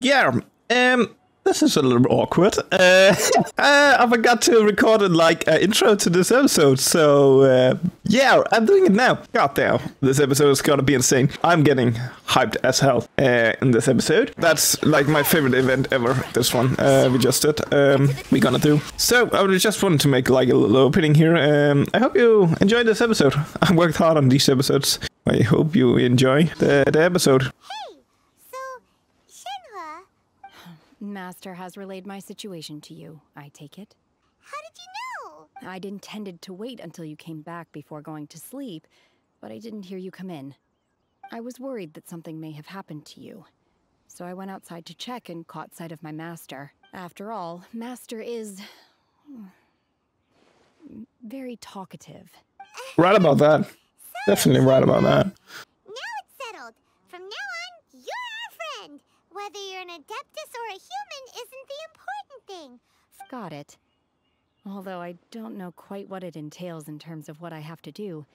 Yeah, this is a little awkward. I forgot to record like an intro to this episode, so yeah, I'm doing it now. God damn, this episode is gonna be insane. I'm getting hyped as hell in this episode. That's like my favorite event ever, this one we just did, we're gonna do. So, I just wanted to make like a little opening here. I hope you enjoyed this episode. I worked hard on these episodes. I hope you enjoy the episode. Master has relayed my situation to you, I take it. How did you know? I'd intended to wait until you came back before going to sleep, but I didn't hear you come in. I was worried that something may have happened to you, so I went outside to check and caught sight of my master. After all, Master is very talkative. Right about that. Definitely right about that. Now it's settled. From now on, you're our friend. Whether you're an Adeptus or a human isn't the important thing. Got it. Although I don't know quite what it entails in terms of what I have to do,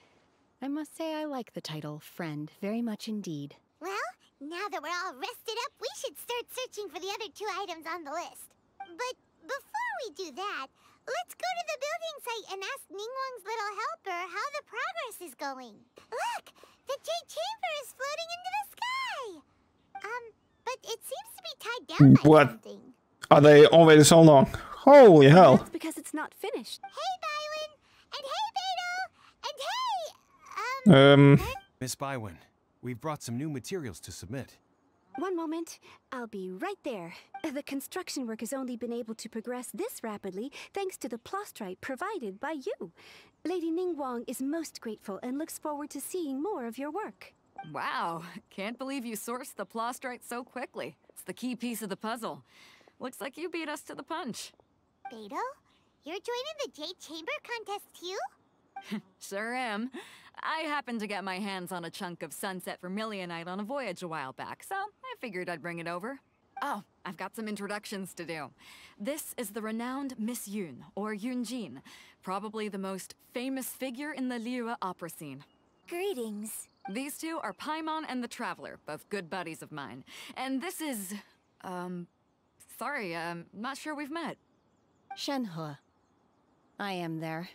I must say I like the title Friend very much indeed. Well, now that we're all rested up, we should start searching for the other 2 items on the list. But before we do that, let's go to the building site and ask Ningguang's little helper how the progress is going. Look! The jade chamber is floating into the sky! But it seems to be tied down by something. Are they already so long? Holy hell. That's because it's not finished. Hey, Bywin! And hey, Beidou! And hey, Miss Bywin, we've brought some new materials to submit. One moment. I'll be right there. The construction work has only been able to progress this rapidly thanks to the plastrite provided by you. Lady Ningguang is most grateful and looks forward to seeing more of your work. Wow, can't believe you sourced the plastrite so quickly. It's the key piece of the puzzle. Looks like you beat us to the punch. Beidou, you're joining the Jade Chamber contest too? Sure am. I happened to get my hands on a chunk of sunset vermilionite on a voyage a while back, so I figured I'd bring it over. Oh, I've got some introductions to do. This is the renowned Miss Yun, or Yunjin, probably the most famous figure in the Liyue opera scene. Greetings. These two are Paimon and the Traveler, both good buddies of mine. And this is... sorry, not sure we've met. Shenhe. I am their...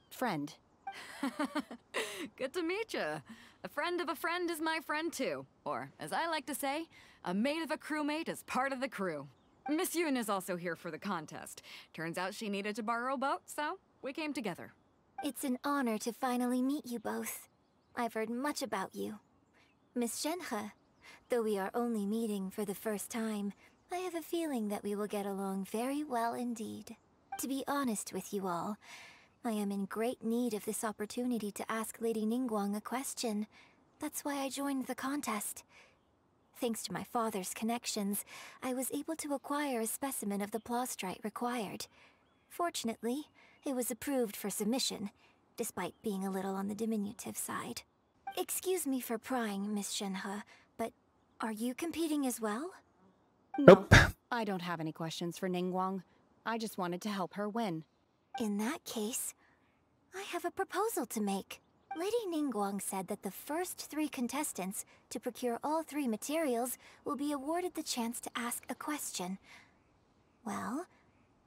friend. Good to meet you. A friend of a friend is my friend too. Or, as I like to say, a mate of a crewmate is part of the crew. Miss Yun is also here for the contest. Turns out she needed to borrow a boat, so we came together. It's an honor to finally meet you both. I've heard much about you. Miss Shenhe, though we are only meeting for the first time, I have a feeling that we will get along very well indeed. To be honest with you all, I am in great need of this opportunity to ask Lady Ningguang a question. That's why I joined the contest. Thanks to my father's connections, I was able to acquire a specimen of the plastrite required. Fortunately, it was approved for submission, despite being a little on the diminutive side. Excuse me for prying, Miss Shenhe, but are you competing as well? Nope. I don't have any questions for Ningguang. I just wanted to help her win. In that case, I have a proposal to make. Lady Ningguang said that the first 3 contestants to procure all 3 materials will be awarded the chance to ask a question. Well,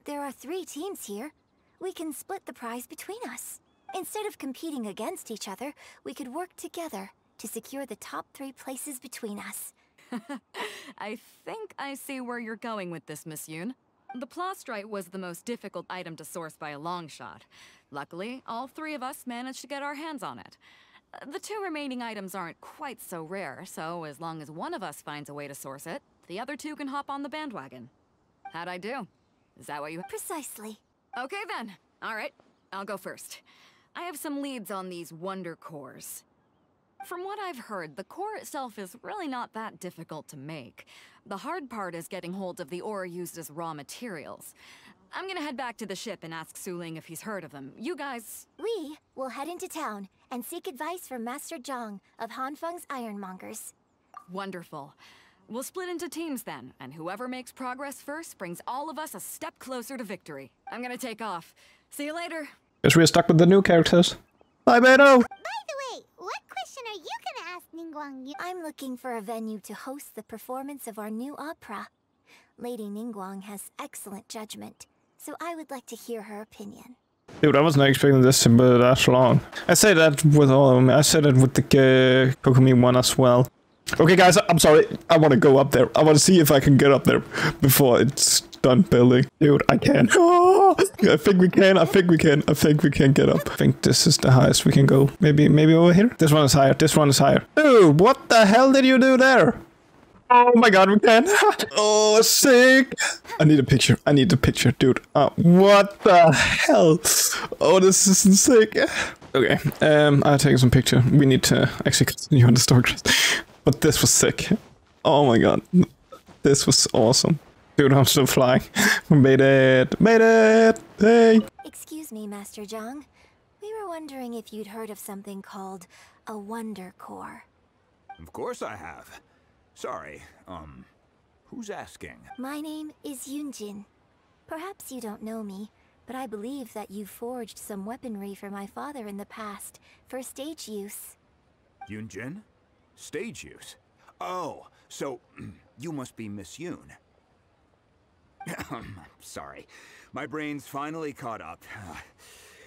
there are 3 teams here. We can split the prize between us. Instead of competing against each other, we could work together to secure the top 3 places between us. I think I see where you're going with this, Miss Yun. The plastrite was the most difficult item to source by a long shot. Luckily, all 3 of us managed to get our hands on it. The 2 remaining items aren't quite so rare, so as long as one of us finds a way to source it, the other 2 can hop on the bandwagon. How'd I do? Is that what you... Precisely. Okay then. All right, I'll go first. I have some leads on these wonder cores. From what I've heard, the core itself is really not that difficult to make. The hard part is getting hold of the ore used as raw materials. I'm gonna head back to the ship and ask Su Ling if he's heard of them. You guys... We will head into town and seek advice from Master Zhang of Hanfeng's Ironmongers. Wonderful. We'll split into teams then, and whoever makes progress first brings all of us a step closer to victory. I'm gonna take off. See you later. Guess we're stuck with the new characters. Bye, Beidou! By the way, what question are you gonna ask Ningguang, I'm looking for a venue to host the performance of our new opera. Lady Ningguang has excellent judgment, so I would like to hear her opinion. Dude, I wasn't expecting this to be that long. I say that with all of them. I said it with the Kokomi one as well. Okay, guys, I'm sorry. I want to go up there. I want to see if I can get up there before it's done building. Dude, I can. Oh, I think we can. I think we can. I think we can get up. I think this is the highest we can go. Maybe over here? This one is higher. This one is higher. Dude, what the hell did you do there? Oh my god, we can. Oh, sick. I need a picture. I need a picture, dude. What the hell? Oh, this is sick. Okay, I'll take some picture. We need to actually continue on the story. But this was sick. Oh my god. This was awesome. Dude, I'm still flying. We made it. Made it. Hey. Excuse me, Master Zhang. We were wondering if you'd heard of something called a Wonder Core. Of course I have. Sorry, who's asking? My name is Yunjin. Perhaps you don't know me, but I believe that you forged some weaponry for my father in the past, for stage use. Yunjin? Stage use? Oh, so you must be Miss Yoon. Sorry, my brain's finally caught up.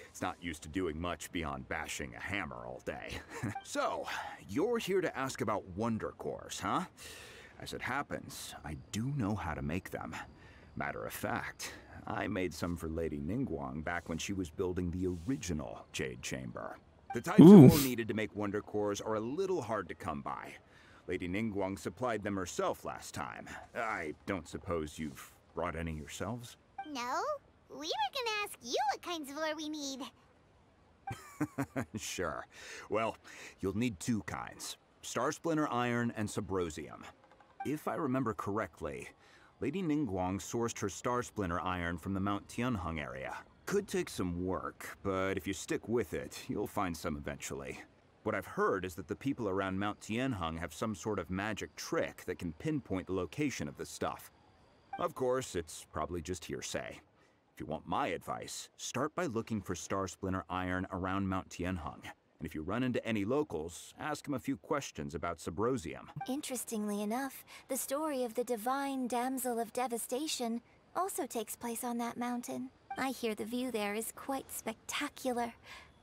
It's not used to doing much beyond bashing a hammer all day. So, you're here to ask about Wonder Cores, huh? As it happens, I do know how to make them. Matter of fact, I made some for Lady Ningguang back when she was building the original Jade Chamber. The types of ore needed to make Wonder Cores are a little hard to come by. Lady Ningguang supplied them herself last time. I don't suppose you've brought any yourselves? No? We were gonna ask you what kinds of ore we need. Sure. Well, you'll need two kinds. Star Splinter Iron and Subrosium. If I remember correctly, Lady Ningguang sourced her Star Splinter Iron from the Mount Tianheng area. Could take some work, but if you stick with it, you'll find some eventually. What I've heard is that the people around Mount Tianheng have some sort of magic trick that can pinpoint the location of the stuff. Of course, it's probably just hearsay. If you want my advice, start by looking for Star Splinter Iron around Mount Tianheng. And if you run into any locals, ask them a few questions about Subrosium. Interestingly enough, the story of the divine damsel of devastation also takes place on that mountain. I hear the view there is quite spectacular.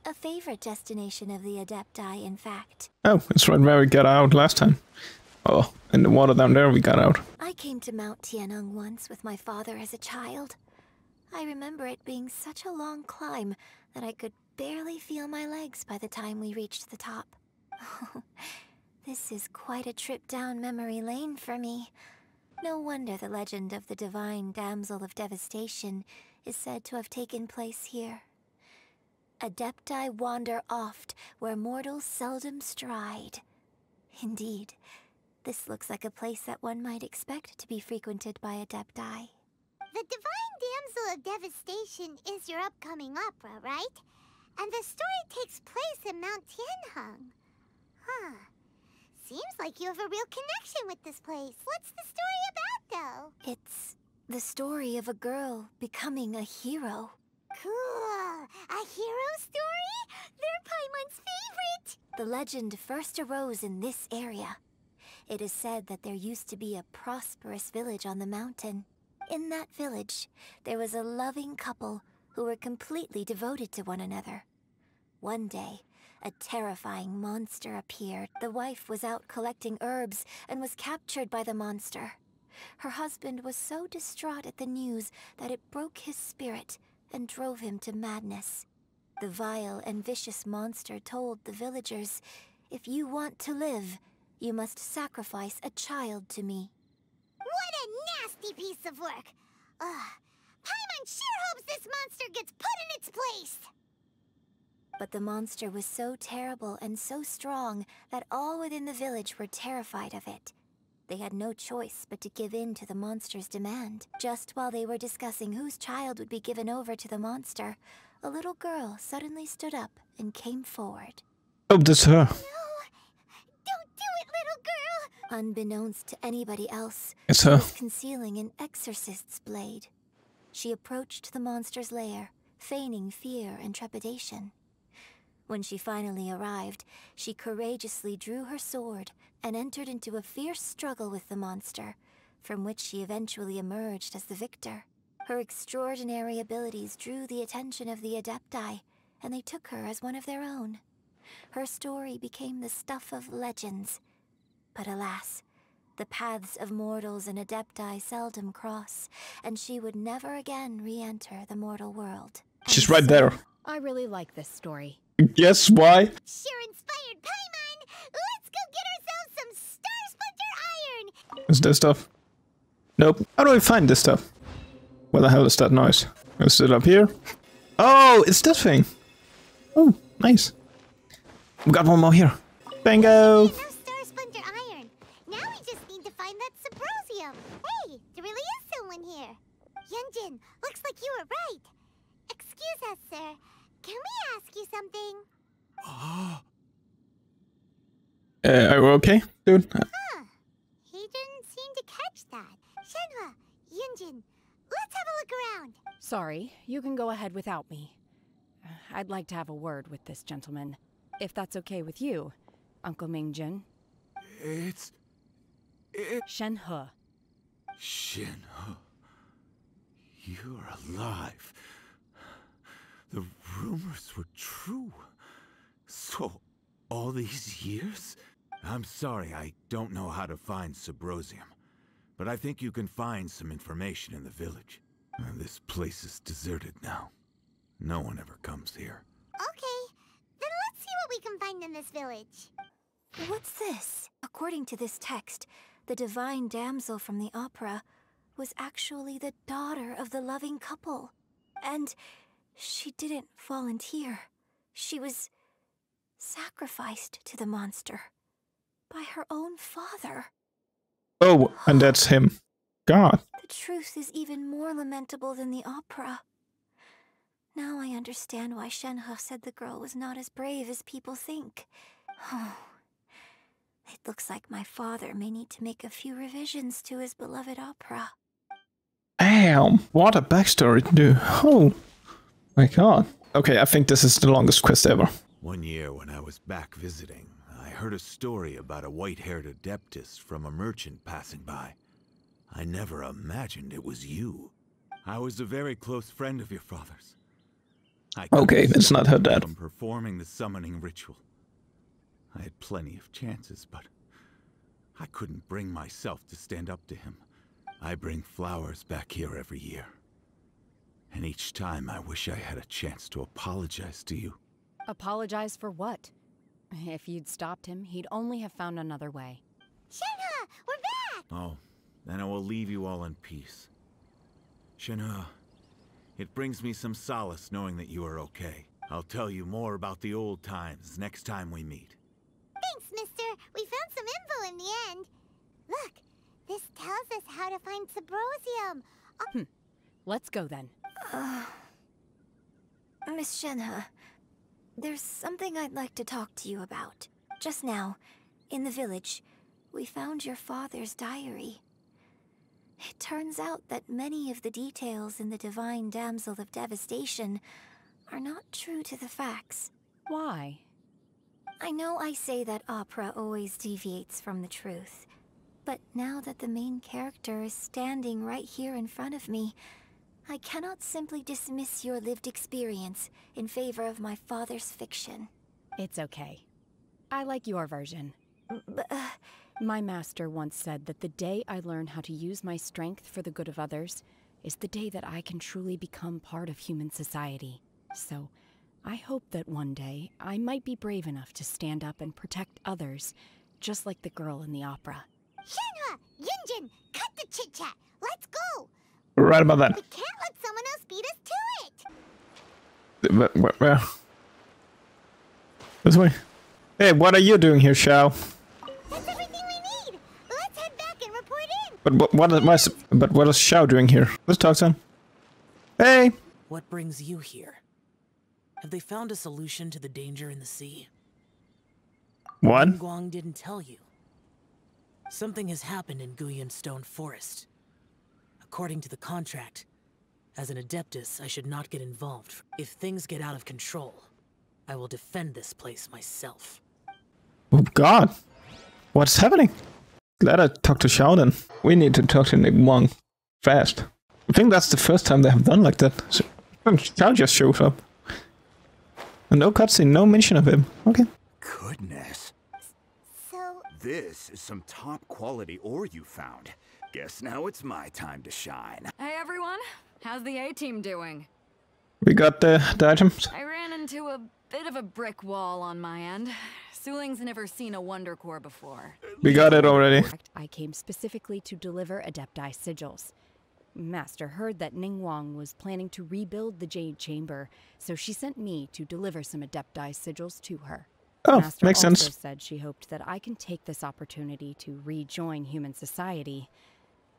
A favorite destination of the Adepti, in fact. Oh, it's right where we got out last time. Oh, in the water down there we got out. I came to Mount Tianheng once with my father as a child. I remember it being such a long climb that I could barely feel my legs by the time we reached the top. This is quite a trip down memory lane for me. No wonder the legend of the divine damsel of devastation is said to have taken place here. Adepti wander oft where mortals seldom stride. Indeed, this looks like a place that one might expect to be frequented by Adepti. The Divine Damsel of Devastation is your upcoming opera, right? And the story takes place in Mount Tianheng. Huh. Seems like you have a real connection with this place. What's the story about, though? It's the story of a girl becoming a hero. Cool. A hero story? They're Paimon's favorite. The legend first arose in this area. It is said that there used to be a prosperous village on the mountain. In that village, there was a loving couple who were completely devoted to one another. One day, a terrifying monster appeared. The wife was out collecting herbs and was captured by the monster. Her husband was so distraught at the news that it broke his spirit and drove him to madness. The vile and vicious monster told the villagers, "If you want to live, you must sacrifice a child to me." What a nasty piece of work! Paimon sure hopes this monster gets put in its place! But the monster was so terrible and so strong that all within the village were terrified of it. They had no choice but to give in to the monster's demand. Just while they were discussing whose child would be given over to the monster, a little girl suddenly stood up and came forward. Oh, that's her. No! Don't do it, little girl! Unbeknownst to anybody else, It's she her. was concealing an exorcist's blade. She approached the monster's lair, feigning fear and trepidation. When she finally arrived, she courageously drew her sword and entered into a fierce struggle with the monster, from which she eventually emerged as the victor. Her extraordinary abilities drew the attention of the Adepti, and they took her as one of their own. Her story became the stuff of legends. But alas, the paths of mortals and Adepti seldom cross, and she would never again re-enter the mortal world. She's right there. I really like this story. Guess why? Sure inspired Paimon! Let's go get ourselves some Star Splinter Iron! Is this stuff? Nope. How do I find this stuff? Where the hell is that noise? Is it up here? Oh, it's this thing. Oh, nice. We got one more here. Bingo! We have Star Splinter Iron. Now we just need to find that Subrosium. Hey, there really is someone here. Yunjin, looks like you were right. Excuse us, sir. Can we ask you something? Are you okay, dude? Huh. He didn't seem to catch that. Shenhe, Yunjin, let's have a look around. Sorry, you can go ahead without me. I'd like to have a word with this gentleman. If that's okay with you, Uncle Mingjin. It's Shenhe. Shenhe. You're alive. The rumors were true. So, all these years? I'm sorry, I don't know how to find Subrosium. But I think you can find some information in the village. This place is deserted now. No one ever comes here. Okay, then let's see what we can find in this village. What's this? According to this text, the divine damsel from the opera was actually the daughter of the loving couple. And she didn't volunteer. She was sacrificed to the monster by her own father. Oh, and that's him. God. The truth is even more lamentable than the opera. Now I understand why Shenhe said the girl was not as brave as people think. Oh, it looks like my father may need to make a few revisions to his beloved opera. Damn, what a backstory to do. Oh, my God. Okay, I think this is the longest quest ever. One year when I was back visiting, I heard a story about a white-haired adeptus from a merchant passing by. I never imagined it was you. I was a very close friend of your father's. Okay, it's not her dad. From performing the summoning ritual. I had plenty of chances, but I couldn't bring myself to stand up to him. I bring flowers back here every year. And each time I wish I had a chance to apologize to you. Apologize for what? If you'd stopped him, he'd only have found another way. Shenhe, we're back! Oh, then I will leave you all in peace. Shenhe, it brings me some solace knowing that you are okay. I'll tell you more about the old times next time we meet. Thanks, mister. We found some info in the end. Look, this tells us how to find Subrosium. Let's go then. Miss Shenhe, there's something I'd like to talk to you about. Just now, in the village, we found your father's diary. It turns out that many of the details in the Divine Damsel of Devastation are not true to the facts. Why? I know I say that opera always deviates from the truth, but now that the main character is standing right here in front of me, I cannot simply dismiss your lived experience in favor of my father's fiction. It's okay. I like your version. But, My master once said that the day I learn how to use my strength for the good of others is the day that I can truly become part of human society. So, I hope that one day I might be brave enough to stand up and protect others, just like the girl in the opera. Shenhe, Yunjin, cut the chit-chat. Let's go. Right about that. We can't let someone else beat us to it. Where? This way. Hey, what are you doing here, Shao? That's everything we need. Let's head back and report in. But what is Shao doing here? Let's talk to him. Hey. What brings you here? Have they found a solution to the danger in the sea? What? Ningguang didn't tell you. Something has happened in Guyan Stone Forest. According to the contract, as an Adeptus, I should not get involved. If things get out of control, I will defend this place myself. Oh God. What's happening? Glad I talked to Xiao. We need to talk to Ningguang fast. I think that's the first time they have done like that. So, Xiao just shows up. And no cutscene, no mention of him. Okay. Goodness. So... This is some top quality ore you found. Guess now it's my time to shine. Hey everyone, how's the A-team doing? We got the items. I ran into a bit of a brick wall on my end. Suling's never seen a Wonder Core before. We got it already. I came specifically to deliver Adepti sigils. Master heard that Ningguang was planning to rebuild the Jade Chamber, so she sent me to deliver some Adepti sigils to her. Oh, Master makes also sense. said she hoped that I can take this opportunity to rejoin human society.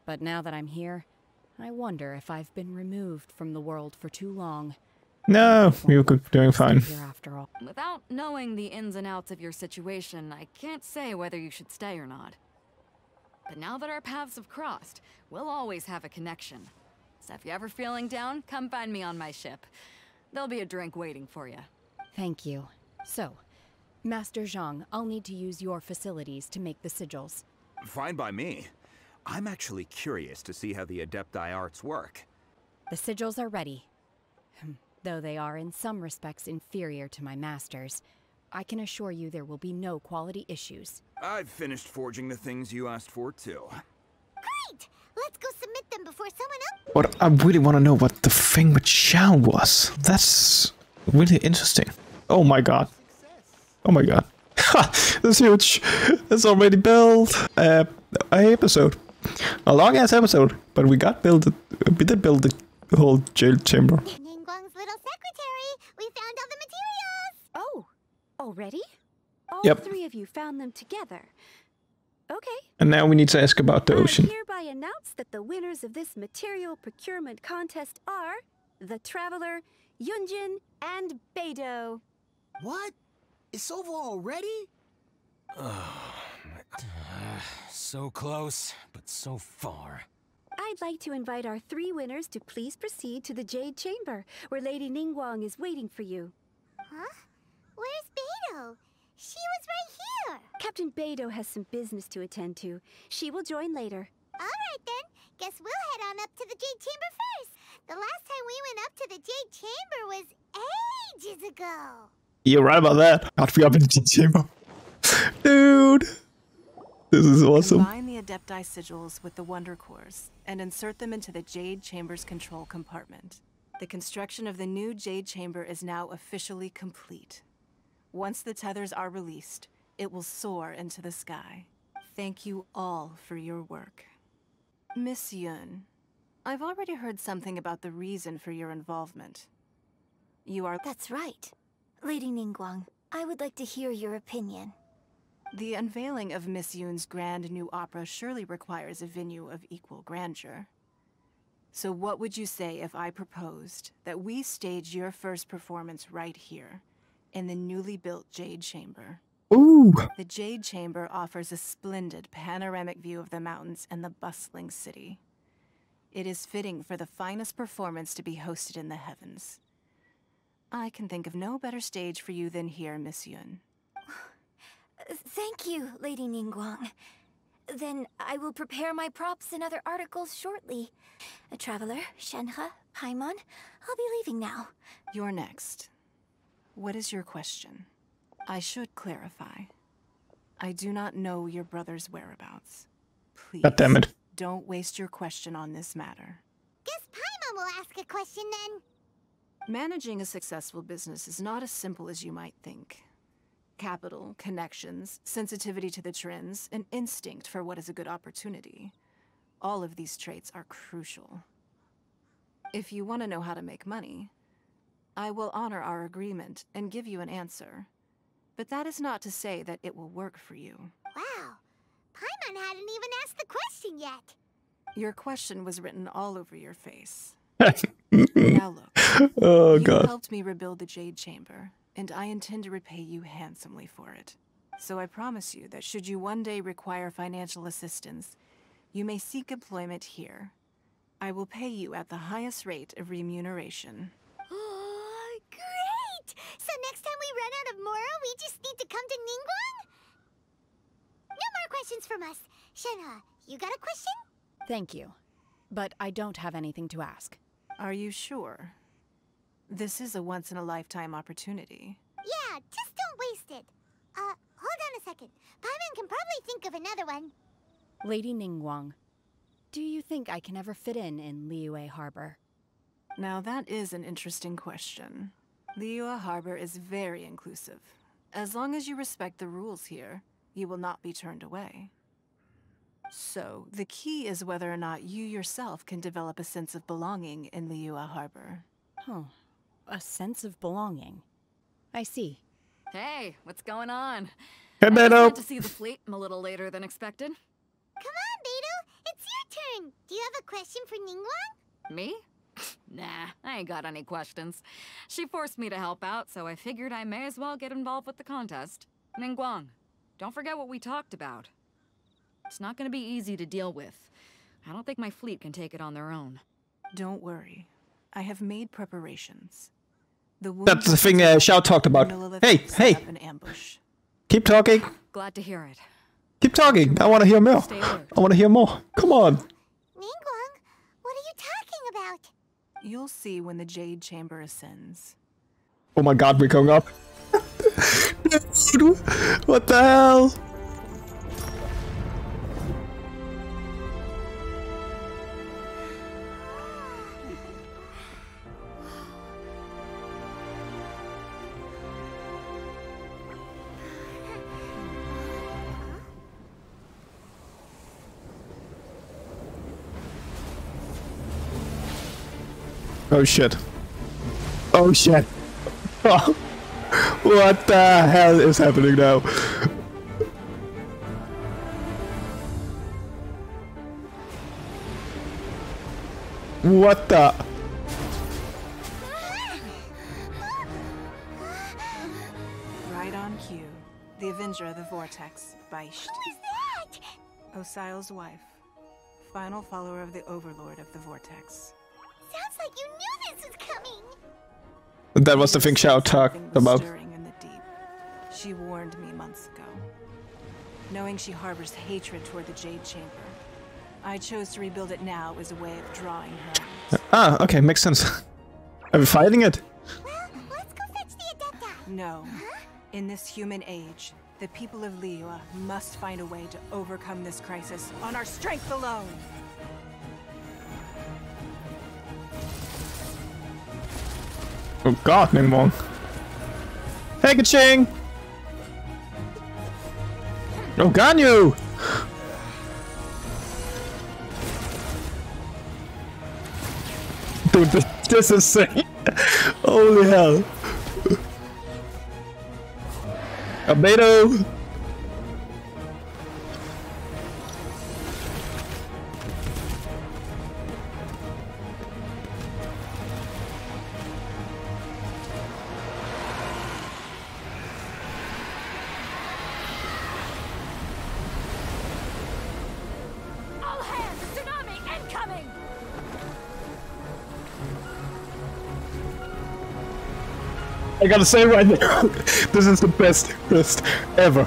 But now that I'm here, I wonder if I've been removed from the world for too long. No, you're doing fine. Here after all. Without knowing the ins and outs of your situation, I can't say whether you should stay or not. But now that our paths have crossed, we'll always have a connection. So if you're ever feeling down, come find me on my ship. There'll be a drink waiting for you. Thank you. So, Master Zhang, I'll need to use your facilities to make the sigils. Fine by me. I'm actually curious to see how the Adepti arts work. The sigils are ready. Though they are in some respects inferior to my master's, I can assure you there will be no quality issues. I've finished forging the things you asked for, too. Great! Let's go submit them before someone else... But I really want to know what the thing with Xiao was. That's really interesting. Oh my God. Oh my God. Ha! That's huge. It's already built. A episode. A long-ass episode. But we did build the whole Jade Chamber. Ningguang's little secretary! We found all the materials! Oh, already? All Yep. three of you found them together. Okay. And now we need to ask about the ocean. I hereby announce that the winners of this material procurement contest are the Traveler, Yunjin, and Beidou. What? It's over already? So close, but so far. I'd like to invite our three winners to please proceed to the Jade Chamber, where Lady Ningguang is waiting for you. Huh? Where's Beidou? She was right here! Captain Beidou has some business to attend to. She will join later. Alright then, guess we'll head on up to the Jade Chamber first. The last time we went up to the Jade Chamber was ages ago. You're right about that. God, we have in the Jade Chamber. Dude. This is awesome. Combine the Adepti sigils with the Wonder Cores and insert them into the Jade Chamber's control compartment. The construction of the new Jade Chamber is now officially complete. Once the tethers are released, it will soar into the sky. Thank you all for your work. Miss Yun, I've already heard something about the reason for your involvement. You are... That's right. Lady Ningguang, I would like to hear your opinion. The unveiling of Miss Yun's grand new opera surely requires a venue of equal grandeur. So what would you say if I proposed that we stage your first performance right here, in the newly built Jade Chamber? Ooh. The Jade Chamber offers a splendid panoramic view of the mountains and the bustling city. It is fitting for the finest performance to be hosted in the heavens. I can think of no better stage for you than here, Miss Yun. Thank you, Lady Ningguang. Then I will prepare my props and other articles shortly. A traveler, Shenhe, Paimon, I'll be leaving now. You're next. What is your question? I should clarify. I do not know your brother's whereabouts. Please, God damn it. don't waste your question on this matter. Guess Paimon will ask a question then. Managing a successful business is not as simple as you might think. Capital, connections, sensitivity to the trends, and instinct for what is a good opportunity. All of these traits are crucial. If you want to know how to make money, I will honor our agreement and give you an answer. But that is not to say that it will work for you. Wow, Paimon hadn't even asked the question yet. Your question was written all over your face. Now look, Oh you God. helped me rebuild the Jade Chamber, and I intend to repay you handsomely for it. So I promise you that should you one day require financial assistance, you may seek employment here. I will pay you at the highest rate of remuneration. Oh, great! So next time we run Mora, we just need to come to Ningguang? No more questions from us. Shenhe, you got a question? Thank you. But I don't have anything to ask. Are you sure? This is a once-in-a-lifetime opportunity. Yeah, just don't waste it. Hold on a second. Paimon can probably think of another one. Lady Ningguang, do you think I can ever fit in Liyue Harbor? Now that is an interesting question. Liyue Harbor is very inclusive. As long as you respect the rules here, you will not be turned away. So, the key is whether or not you yourself can develop a sense of belonging in Liyue Harbor. Oh, a sense of belonging. I see. Hey, what's going on? Hey, I just Beto. went to see the fleet a little later than expected. Come on, Beto. It's your turn. Do you have a question for Ningguang? Me? Nah, I ain't got any questions. She forced me to help out, so I figured I may as well get involved with the contest. Ningguang, don't forget what we talked about. It's not gonna be easy to deal with. I don't think my fleet can take it on their own. Don't worry. I have made preparations. That's the thing Xiao talked about. Hey, hey! An ambush. Keep talking. Glad to hear it. Keep talking. I want to hear more. I want to hear more. Come on. Ningguang, what are you talking about? You'll see when the Jade Chamber ascends. Oh my god, we're going up. Dude, what the hell? Oh shit. Oh shit. Oh, what the hell is happening now? What the? Right on cue. The Avenger of the Vortex, Beisht. Who is that? Osial's wife. Final follower of the Overlord of the Vortex. Sounds like you knew this was coming. That was the thing Xiao talked about. Stirring in the deep. She warned me months ago. Knowing she harbors hatred toward the Jade Chamber, I chose to rebuild it now as a way of drawing her out. Ah, okay, makes sense. Are we fighting it? Well, let's go fetch the Adepta. No. In this human age, the people of Liyue must find a way to overcome this crisis on our strength alone. Oh god, Ningguang. Hey, ka-ching! Oh, Ganyu! Dude, this is insane. Holy hell. Beto! All hands, tsunami incoming! I gotta say right now, this is the best quest ever.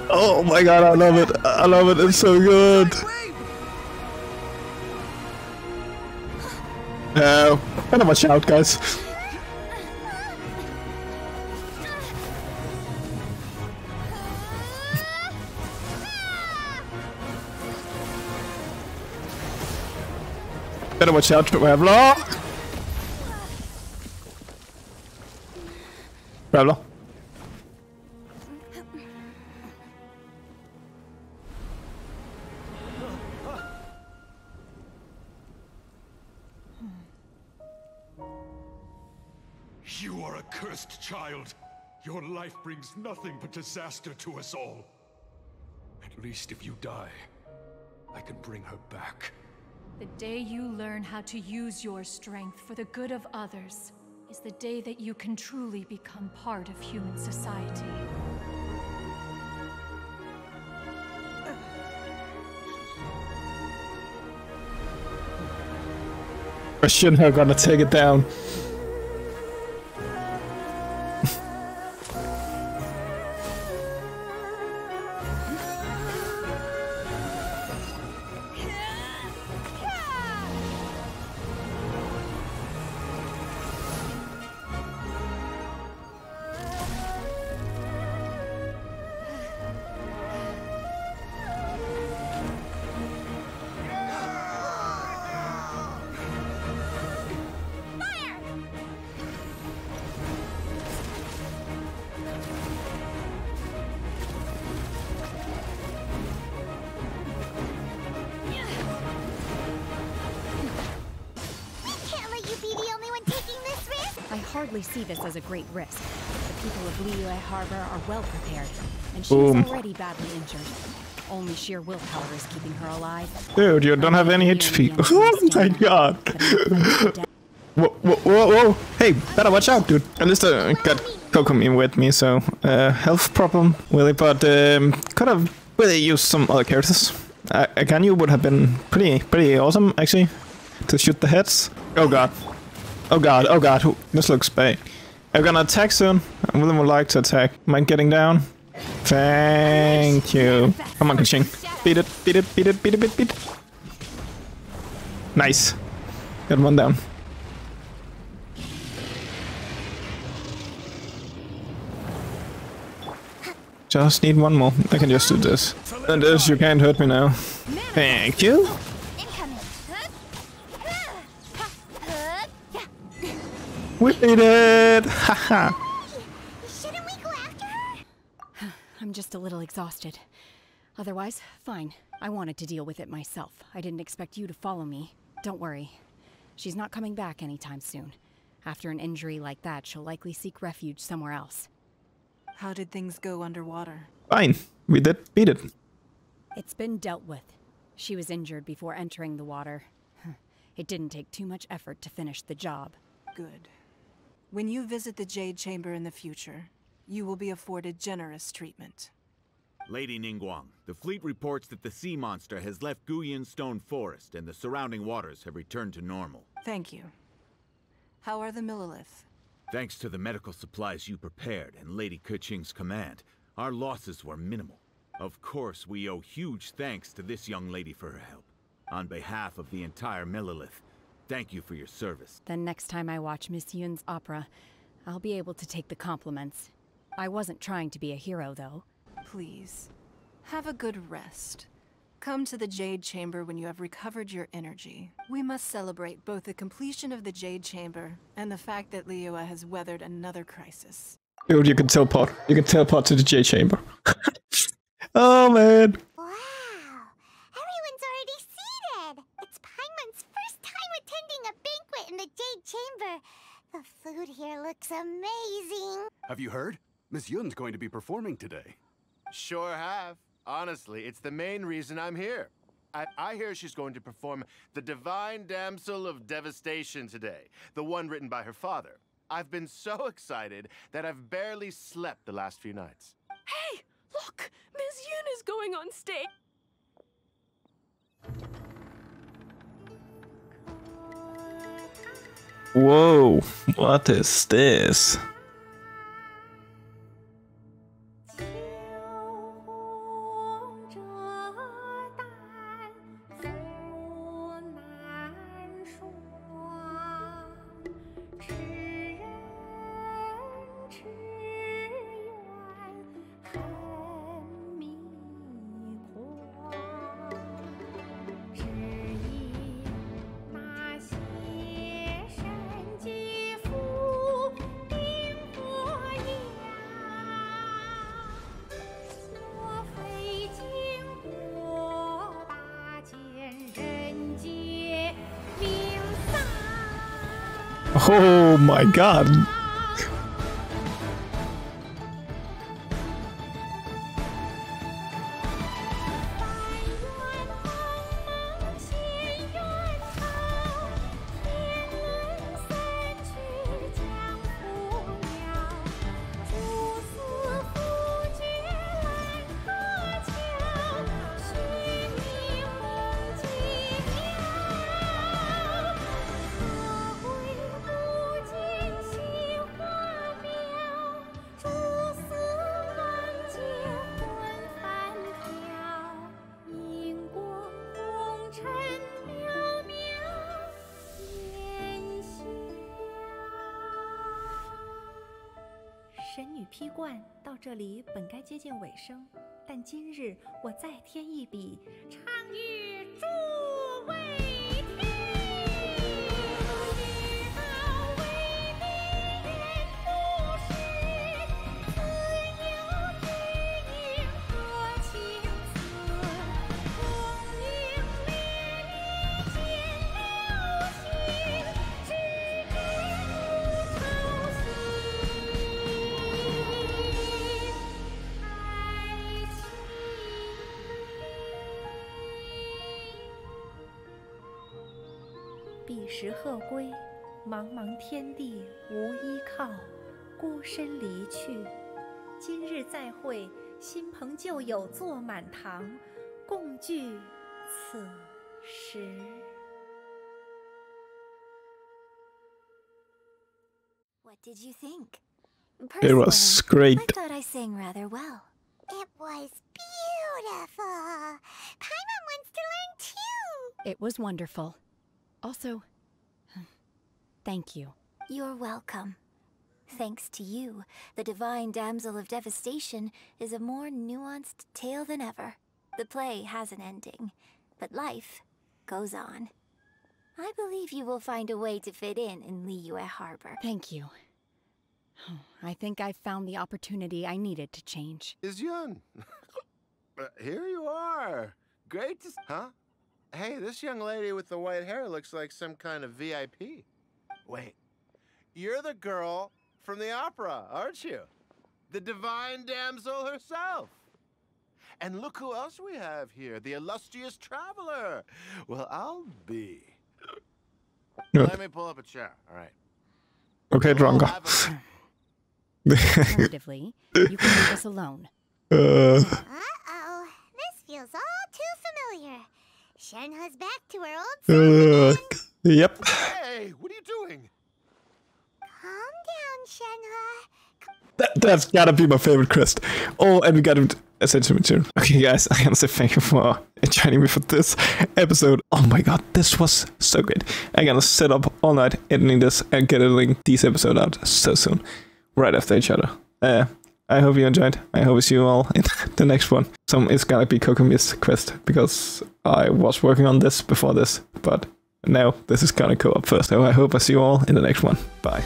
Oh my god, I love it. I love it. It's so good. Better watch out, guys. Better watch out, Traveler. Traveler. You are a cursed child. Your life brings nothing but disaster to us all. At least if you die, I can bring her back. The day you learn how to use your strength for the good of others is the day that you can truly become part of human society. I shouldn't have gonna take it down. hardly see this as a great risk. The people of Liyue Harbor are well prepared, and she is already badly injured. Only sheer willpower is keeping her alive. Dude, you don't have any HP. Oh my god. Whoa, whoa, whoa, whoa. Hey, better watch out, dude. At least I got Kokomi with me, so health problem, really, but could have really used some other characters. Aganyu would have been pretty awesome, actually, to shoot the heads. Oh god. Oh god, oh god. This looks bad. I'm gonna attack soon. I really would like to attack. Am I getting down? Thank you. Come on, Kaching. Beat it, beat it, beat it, beat it, beat it, beat it. Nice. Got one down. Just need one more. I can just do this. And this, you can't hurt me now. Thank you. We did it! Haha. Shouldn't we go after her? I'm just a little exhausted. Otherwise, fine. I wanted to deal with it myself. I didn't expect you to follow me. Don't worry. She's not coming back anytime soon. After an injury like that, she'll likely seek refuge somewhere else. How did things go underwater? Fine. We did beat it. It's been dealt with. She was injured before entering the water. It didn't take too much effort to finish the job. Good. When you visit the Jade Chamber in the future, you will be afforded generous treatment. Lady Ningguang, the fleet reports that the sea monster has left Guyun Stone Forest and the surrounding waters have returned to normal. Thank you. How are the Millilith? Thanks to the medical supplies you prepared and Lady Keqing's command, our losses were minimal. Of course, we owe huge thanks to this young lady for her help. On behalf of the entire Millilith, thank you for your service. Then next time I watch Miss Yun's opera, I'll be able to take the compliments. I wasn't trying to be a hero, though. Please, have a good rest. Come to the Jade Chamber when you have recovered your energy. We must celebrate both the completion of the Jade Chamber and the fact that Liyue has weathered another crisis. Dude, you can teleport. You can teleport to the Jade Chamber. Oh, man. Wow. Everyone's already seated. It's Paimon's first time attending a banquet in the Jade Chamber. The food here looks amazing. Have you heard? Miss Yun's going to be performing today. Sure have. Honestly, it's the main reason I'm here. I hear she's going to perform The Divine Damsel of Devastation today, the one written by her father. I've been so excited that I've barely slept the last few nights. Hey, look! Miss Yun is going on stage! Whoa, what is this? Oh my god.神女披冠到这里本该接近尾声，但今日我再添一笔，唱与诸位听。彼时鹤归，茫茫天地无依靠，孤身离去。今日再会，新朋旧友坐满堂，共聚此时。What did you think? It was great. I thought I sang rather well. It was beautiful. Paimon wants to learn too. It was wonderful. Also, thank you. You're welcome. Thanks to you, the Divine Damsel of Devastation is a more nuanced tale than ever. The play has an ending, but life goes on. I believe you will find a way to fit in Liyue Harbor. Thank you. I think I've found the opportunity I needed to change. Yun. Here you are. Great to... Huh? Hey, this young lady with the white hair looks like some kind of VIP. Wait. You're the girl from the opera, aren't you? The Divine Damsel herself. And look who else we have here, the illustrious traveler. Well, I'll be. No. Let me pull up a chair, all right. Okay, Drongo. Alternatively, you can leave us alone. Uh-oh. This feels all too familiar. Shenhe's back to her old self. Yep. Hey, what are you doing? Calm down, Shenhe. That's gotta be my favorite quest. Oh, and we got it essentially material. Okay, guys, I gotta say thank you for joining me for this episode. Oh my god, this was so good. I'm gonna sit up all night editing this and getting these episodes out so soon, right after each other. I hope you enjoyed. I hope to see you all in the next one. It's gonna be Kokomi's quest because I was working on this before this, but now this is gonna go up first. So I hope I see you all in the next one. Bye.